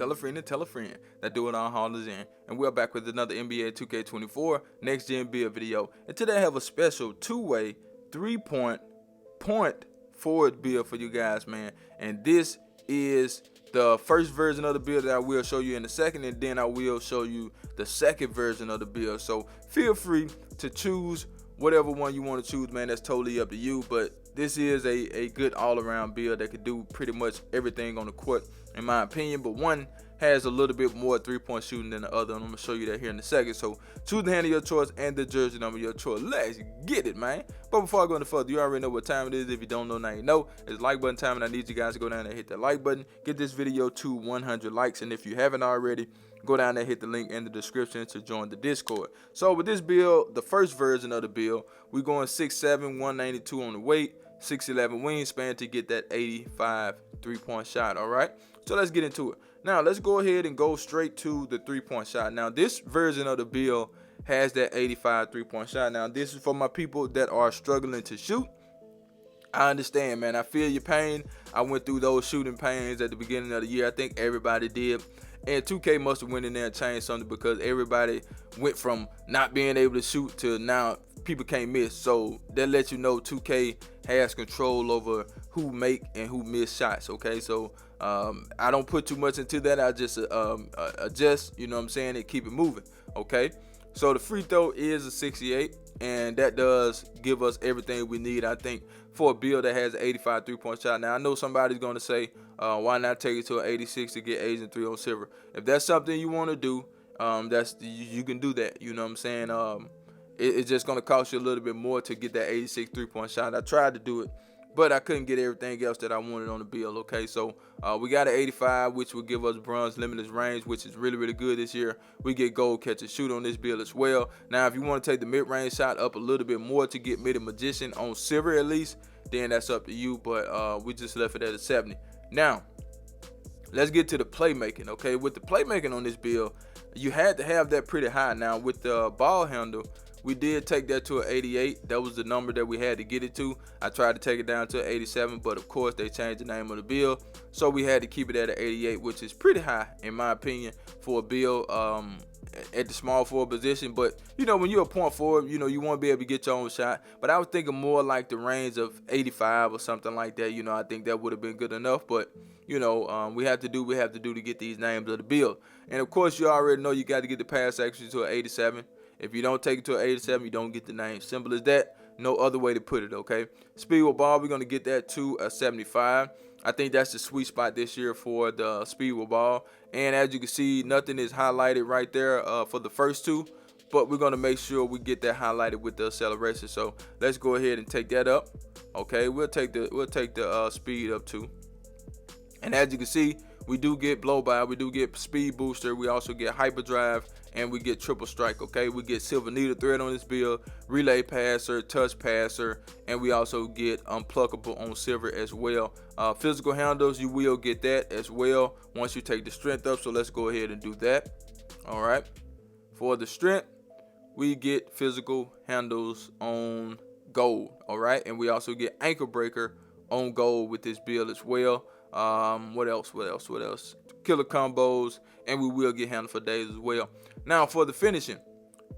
Tell a friend and tell a friend that Do It All Haulers in. And we're back with another NBA 2K24 Next Gen Build video. And today I have a special two-way, point forward build for you guys, man. And this is the first version of the build that I will show you in a second, and then I will show you the second version of the build. So feel free to choose whatever one you want to choose, man. That's totally up to you. But this is a good all-around build that could do pretty much everything on the court, in my opinion. But one has a little bit more three-point shooting than the other, and I'm gonna show you that here in a second. So choose the hand of your choice and the jersey number of your choice. Let's get it, man. But before I go any further, you already know what time it is. If you don't know, now you know. It's like button time, and I need you guys to go down there and hit that like button. Get this video to 100 likes, and if you haven't already, go down there, hit the link in the description to join the Discord. So with this build, the first version of the build, we're going 6'7", 192 on the weight, 6'11" wingspan to get that 85 three-point shot. All right, so let's get into it. Now let's go ahead and go straight to the three-point shot. Now this version of the build has that 85 three-point shot. Now this is for my people that are struggling to shoot. I understand, man. I feel your pain. I went through those shooting pains at the beginning of the year. I think everybody did. And 2K must have went in there and changed something, because everybody went from not being able to shoot to now people can't miss. So that lets you know 2K has control over who make and who miss shots. Okay, so I don't put too much into that. I just adjust, you know what I'm saying, and keep it moving. Okay, so the free throw is a 68, and that does give us everything we need, I think, for a build that has an 85 three-point shot. Now I know somebody's going to say, why not take it to an 86 to get Asian 3 on silver? If that's something you want to do, you can do that. You know what I'm saying? It's just going to cost you a little bit more to get that 86 three-point shot. I tried to do it, but I couldn't get everything else that I wanted on the build. Okay, so we got an 85, which will give us bronze limitless range, which is really, really good this year. We get gold catch and shoot on this build as well. Now, if you want to take the mid-range shot up a little bit more to get mid magician on silver at least, then that's up to you. But we just left it at a 70. Now, let's get to the playmaking. Okay, with the playmaking on this build, you had to have that pretty high. Now, with the ball handle, we did take that to an 88. That was the number that we had to get it to. I tried to take it down to an 87, but of course they changed the name of the build, so we had to keep it at an 88, which is pretty high in my opinion for a build at the small forward position. But you know, when you're a point forward, you know, you want to be able to get your own shot. But I was thinking more like the range of 85 or something like that. You know, I think that would have been good enough. But you know, we have to do to get these names of the build. And of course, you already know you got to get the pass accuracy to an 87. If you don't take it to an 87, you don't get the name. Simple as that. No other way to put it, okay? Speed with ball, we're going to get that to a 75. I think that's the sweet spot this year for the speed with ball. And as you can see, nothing is highlighted right there for the first two, but we're going to make sure we get that highlighted with the acceleration. So let's go ahead and take that up. Okay, we'll take the speed up too. And as you can see, we do get blow by, we do get speed booster, we also get hyperdrive, and we get triple strike. Okay, we get silver needle thread on this build, relay passer, touch passer, and we also get unpluckable on silver as well. Physical handles, you will get that as well once you take the strength up. So let's go ahead and do that. All right, for the strength, we get physical handles on gold. All right, and we also get ankle breaker on gold with this build as well. What else? Killer combos, and we will get handle for days as well. Now for the finishing,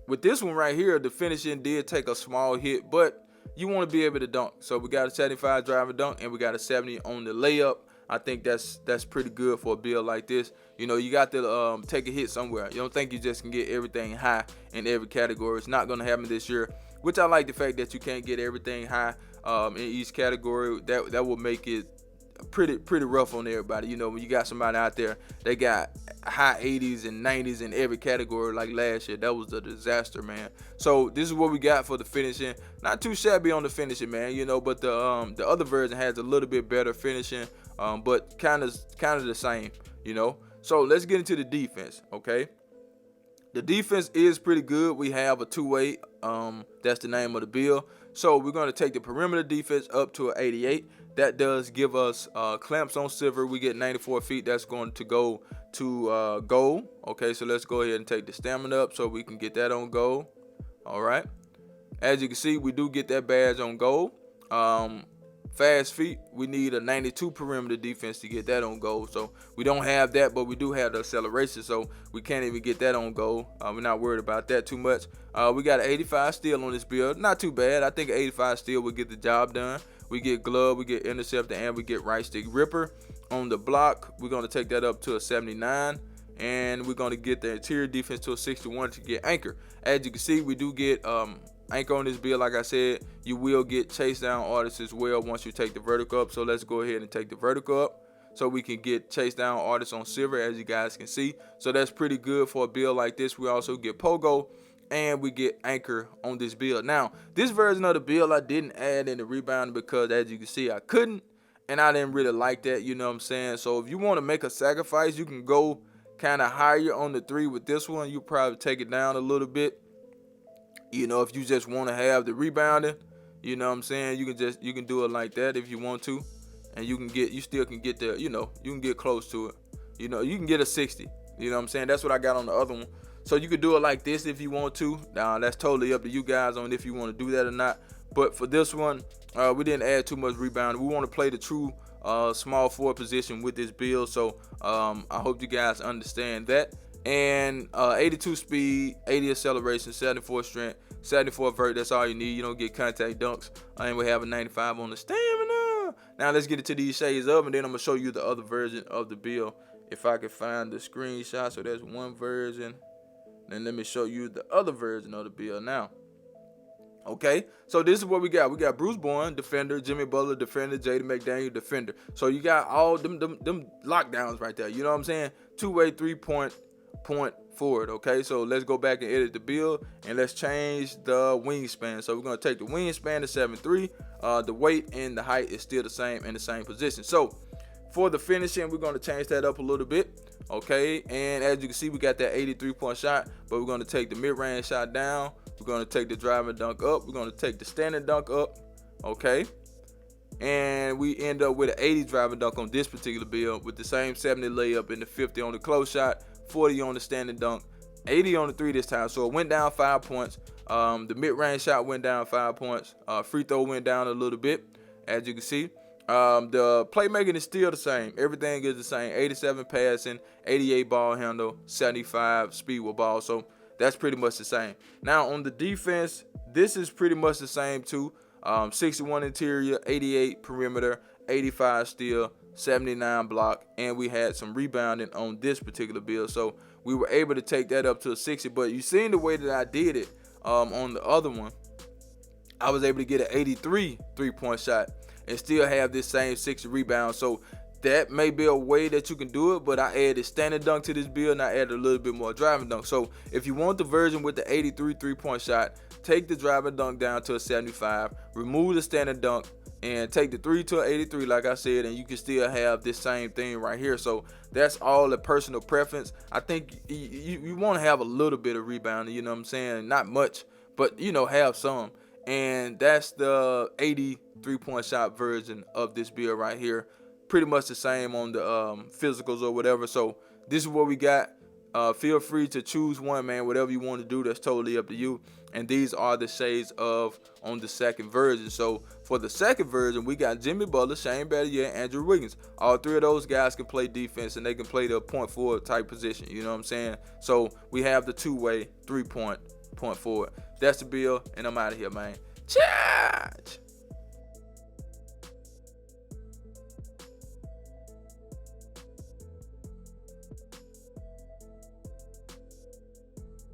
with this one right here, the finishing did take a small hit, but you want to be able to dunk. So we got a 75 driver dunk, and we got a 70 on the layup. I think that's pretty good for a build like this. You know, you got to take a hit somewhere. You don't think you just can get everything high in every category. It's not going to happen this year, which I like the fact that you can't get everything high in each category. That will make it pretty rough on everybody. You know, when you got somebody out there, they got high 80s and 90s in every category like last year. That was a disaster, man. So this is what we got for the finishing. Not too shabby on the finishing, man, you know, but the other version has a little bit better finishing, but kind of the same, you know. So let's get into the defense. Okay, the defense is pretty good. We have a two-way, that's the name of the build. So we're going to take the perimeter defense up to an 88. That does give us clamps on silver. We get 94 feet. That's going to go to gold. Okay, so let's go ahead and take the stamina up so we can get that on gold. All right. As you can see, we do get that badge on gold. fast feet. We need a 92 perimeter defense to get that on goal. So we don't have that, but we do have the acceleration, so we can't even get that on goal. We're not worried about that too much. We got an 85 steal on this build. Not too bad. I think an 85 steal will get the job done. We get glove, we get interceptor, and we get right stick ripper. On the block, we're going to take that up to a 79. And we're going to get the interior defense to a 61 to get anchor. As you can see, we do get anchor on this build. Like I said, you will get chase down artists as well once you take the vertical up. So let's go ahead and take the vertical up so we can get chase down artists on silver, as you guys can see. So that's pretty good for a build like this. We also get pogo and we get anchor on this build. Now, this version of the build I didn't add in the rebound because, as you can see, I couldn't, and I didn't really like that, you know what I'm saying? So if you want to make a sacrifice, you can go kind of higher on the 3 with this one. You probably take it down a little bit, you know, if you just want to have the rebounding, you know what I'm saying? You can do it like that if you want to, and you still can get the, you know, you can get close to it, you know, you can get a 60, you know what I'm saying? That's what I got on the other one. So you could do it like this if you want to. Now that's totally up to you guys on if you want to do that or not. But for this one, we didn't add too much rebound. We want to play the true small forward position with this build. So I hope you guys understand that. And 82 speed, 80 acceleration, 74 strength, 74 vert. That's all you need. You don't get contact dunks. And we have a 95 on the stamina. Now let's get into these shades of, and then I'm gonna show you the other version of the build if I can find the screenshot. So there's one version. Then let me show you the other version of the build now. Okay, so this is what we got. We got Bruce Bowen, defender, Jimmy Butler, defender, Jaden McDaniel, defender. So you got all them lockdowns right there. You know what I'm saying? Two-way, 3-point forward. Okay, so let's go back and edit the build, and let's change the wingspan. So we're gonna take the wingspan to 7'3". The weight and the height is still the same in the same position. So for the finishing, we're gonna change that up a little bit. Okay, and as you can see, we got that 83-point shot, but we're gonna take the mid-range shot down. We're going to take the driving dunk up. We're going to take the standing dunk up. Okay. And we end up with an 80 driving dunk on this particular build with the same 70 layup and the 50 on the close shot, 40 on the standing dunk, 80 on the 3 this time. So it went down 5 points. The mid-range shot went down 5 points. Free throw went down a little bit, as you can see. The playmaking is still the same. Everything is the same. 87 passing, 88 ball handle, 75 speed with ball. So that's pretty much the same. Now on the defense, this is pretty much the same too. 61 interior, 88 perimeter, 85 steal, 79 block, and we had some rebounding on this particular build. So we were able to take that up to a 60. But you seen the way that I did it on the other one. I was able to get an 83 3-point shot and still have this same 60 rebounds. So that may be a way that you can do it, but I added standing dunk to this build, and I added a little bit more driving dunk. So if you want the version with the 83 3-point shot, take the driving dunk down to a 75, remove the standing dunk, and take the 3 to an 83, like I said, and you can still have this same thing right here. So that's all a personal preference. I think you want to have a little bit of rebounding, you know what I'm saying? Not much, but, you know, have some. And that's the 80 3-point shot version of this build right here. Pretty much the same on the physicals or whatever. So this is what we got. Feel free to choose one, man. Whatever you want to do, that's totally up to you. And these are the shades of on the second version. So for the second version, we got Jimmy Butler, Shane Battier, and Andrew Wiggins. All three of those guys can play defense, and they can play the point forward type position. You know what I'm saying? So we have the two-way, 3-point forward. That's the build, and I'm out of here, man. Charge!